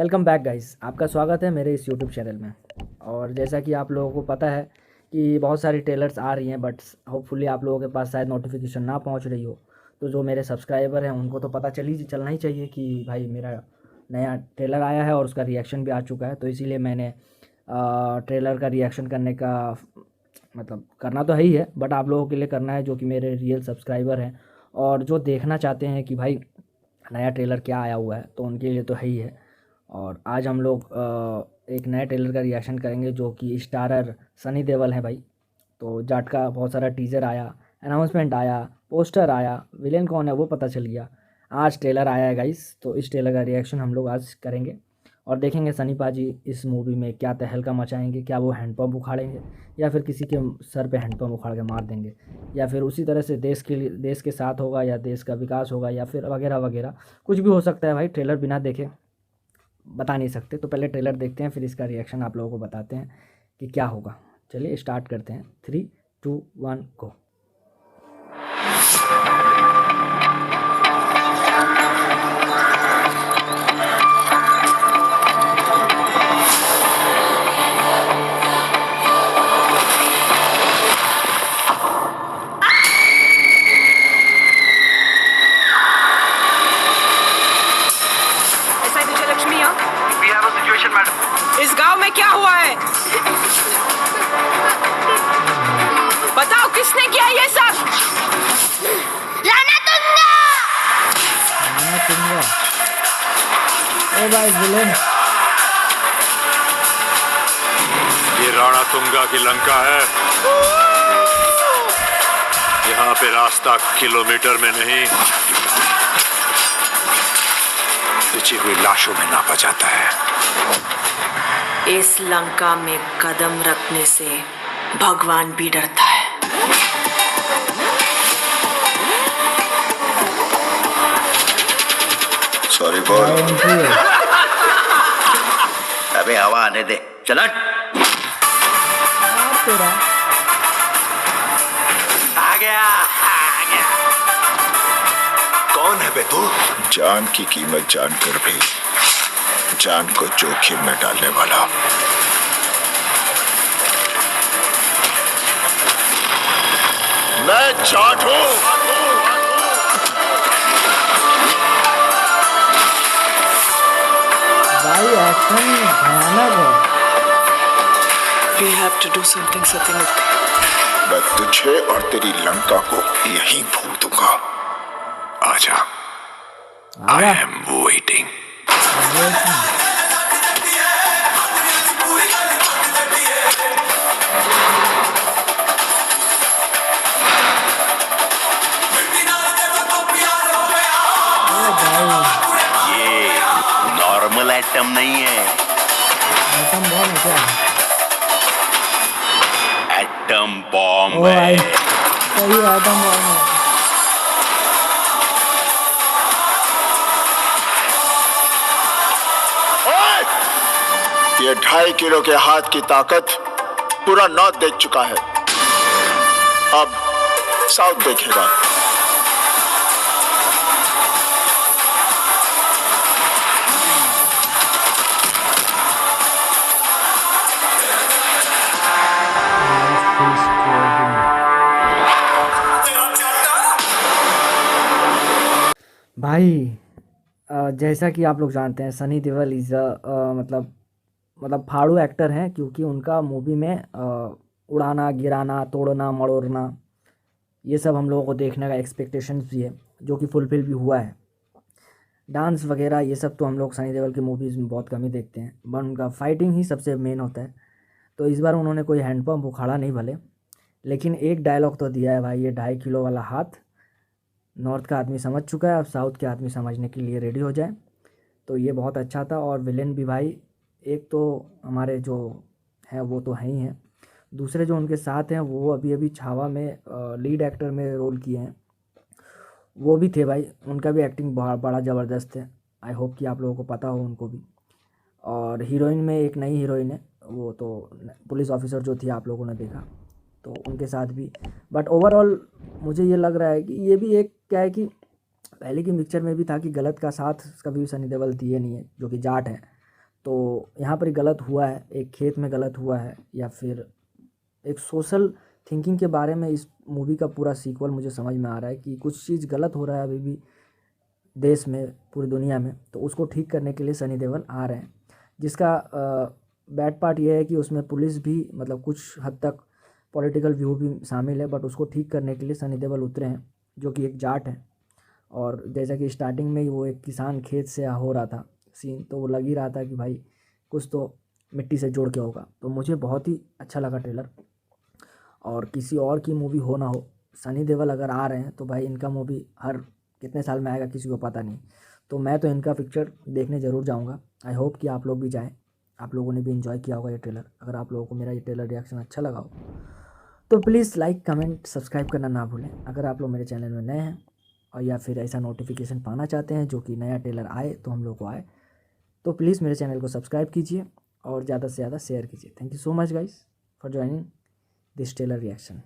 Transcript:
Welcome back guys, आपका स्वागत है मेरे इस यूट्यूब चैनल में। और जैसा कि आप लोगों को पता है कि बहुत सारी ट्रेलर्स आ रही हैं, बट होपफुली आप लोगों के पास शायद नोटिफिकेशन ना पहुंच रही हो। तो जो मेरे सब्सक्राइबर हैं उनको तो पता चलना ही चाहिए कि भाई मेरा नया ट्रेलर आया है और उसका रिएक्शन भी आ चुका है। तो इसीलिए मैंने ट्रेलर का रिएक्शन करने का मतलब करना तो है ही है, बट आप लोगों के लिए करना है जो कि मेरे रियल सब्सक्राइबर हैं और जो देखना चाहते हैं कि भाई नया ट्रेलर क्या आया हुआ है, तो उनके लिए तो है ही है। और आज हम लोग एक नए ट्रेलर का रिएक्शन करेंगे जो कि स्टारर सनी देओल है भाई। तो जाट का बहुत सारा टीज़र आया, अनाउंसमेंट आया, पोस्टर आया, विलेन कौन है वो पता चल गया। आज ट्रेलर आया है गाइस, तो इस ट्रेलर का रिएक्शन हम लोग आज करेंगे और देखेंगे सनी पाजी इस मूवी में क्या तहलका मचाएंगे। क्या वो हैंडपम्प उखाड़ेंगे या फिर किसी के सर पे हैंडपम्प उखाड़ के मार देंगे, या फिर उसी तरह से देश के साथ होगा, या देश का विकास होगा, या फिर वगैरह वगैरह कुछ भी हो सकता है भाई। ट्रेलर बिना देखे बता नहीं सकते। तो पहले ट्रेलर देखते हैं, फिर इसका रिएक्शन आप लोगों को बताते हैं कि क्या होगा। चलिए स्टार्ट करते हैं। 3, 2, 1 गो। ऐसा विजय लक्ष्मी यहाँ We have a situation, madam. इस गांव में क्या हुआ है? बताओ किसने किया ये सब? ओ भाई विलेन। ये राणा तुंगा की लंका है। यहाँ पे रास्ता किलोमीटर में नहीं, बिछी हुई लाशों में नापा जाता है। इस लंका में कदम रखने से भगवान भी डरता है। सॉरी बोल। अबे हवा आने दे, चला। आ गया। कौन है बे तू? जान की कीमत जानकर भी जान को जोखिम में डालने वाला। मैं जाट हूं। भाई एक्शन भयानक है। We have to do something, Satyamurthy. मैं तुझे और तेरी लंका को यहीं भूल दूंगा। आजा। I am waiting. ये नॉर्मल आइटम नहीं है, आइटम बॉम्ब है क्या? एटम बॉम्ब ओ भाई है। सही आइटम बॉम्ब है। ये 2.5 किलो के हाथ की ताकत पूरा नॉर्थ देख चुका है, अब साउथ देखेगा। भाई जैसा कि आप लोग जानते हैं सनी देओल इज़ मतलब फाड़ू एक्टर हैं, क्योंकि उनका मूवी में उड़ाना, गिराना, तोड़ना, मड़ोड़ना ये सब हम लोगों को देखने का एक्सपेक्टेशंस भी है, जो कि फुलफिल भी हुआ है। डांस वगैरह ये सब तो हम लोग सनी देओल की मूवीज़ में बहुत कम ही देखते हैं, बट उनका फाइटिंग ही सबसे मेन होता है। तो इस बार उन्होंने कोई हैंडपम्प उखाड़ा नहीं भले, लेकिन एक डायलॉग तो दिया है भाई। ये 2.5 किलो वाला हाथ नॉर्थ का आदमी समझ चुका है, अब साउथ के आदमी समझने के लिए रेडी हो जाए। तो ये बहुत अच्छा था। और विलेन भी भाई, एक तो हमारे जो हैं वो तो हैं ही हैं, दूसरे जो उनके साथ हैं वो अभी अभी छावा में लीड एक्टर में रोल किए हैं, वो भी थे भाई। उनका भी एक्टिंग बड़ा ज़बरदस्त है। आई होप कि आप लोगों को पता हो उनको भी। और हीरोइन में एक नई हीरोइन है, वो तो पुलिस ऑफिसर जो थी आप लोगों ने देखा, तो उनके साथ भी। बट ओवरऑल मुझे ये लग रहा है कि ये भी एक क्या है कि पहले की पिक्चर में भी था कि गलत का साथ कभी सनी देओल दिए नहीं है, जो कि जाट है। तो यहाँ पर गलत हुआ है, एक खेत में गलत हुआ है, या फिर एक सोशल थिंकिंग के बारे में इस मूवी का पूरा सीक्वल मुझे समझ में आ रहा है कि कुछ चीज़ गलत हो रहा है अभी भी देश में, पूरी दुनिया में, तो उसको ठीक करने के लिए सनी देओल आ रहे हैं। जिसका बैड पार्ट ये है कि उसमें पुलिस भी मतलब कुछ हद तक पॉलिटिकल व्यू भी शामिल है, बट उसको ठीक करने के लिए सनी देओल उतरे हैं, जो कि एक जाट है। और जैसा कि स्टार्टिंग में ही वो एक किसान खेत से हो रहा था सीन, तो वो लग ही रहा था कि भाई कुछ तो मिट्टी से जोड़ के होगा। तो मुझे बहुत ही अच्छा लगा ट्रेलर। और किसी और की मूवी हो ना हो, सनी देओल अगर आ रहे हैं तो भाई इनका मूवी हर कितने साल में आएगा किसी को पता नहीं। तो मैं तो इनका पिक्चर देखने ज़रूर जाऊंगा। आई होप कि आप लोग भी जाएं, आप लोगों ने भी इन्जॉय किया होगा ये ट्रेलर। अगर आप लोगों को मेरा ये ट्रेलर रिएक्शन अच्छा लगा हो तो प्लीज़ लाइक, कमेंट, सब्सक्राइब करना ना भूलें। अगर आप लोग मेरे चैनल में नए हैं और या फिर ऐसा नोटिफिकेशन पाना चाहते हैं जो कि नया ट्रेलर आए तो हम लोग को आए, तो प्लीज़ मेरे चैनल को सब्सक्राइब कीजिए और ज़्यादा से ज़्यादा शेयर कीजिए। Thank you so much guys for joining this trailer reaction.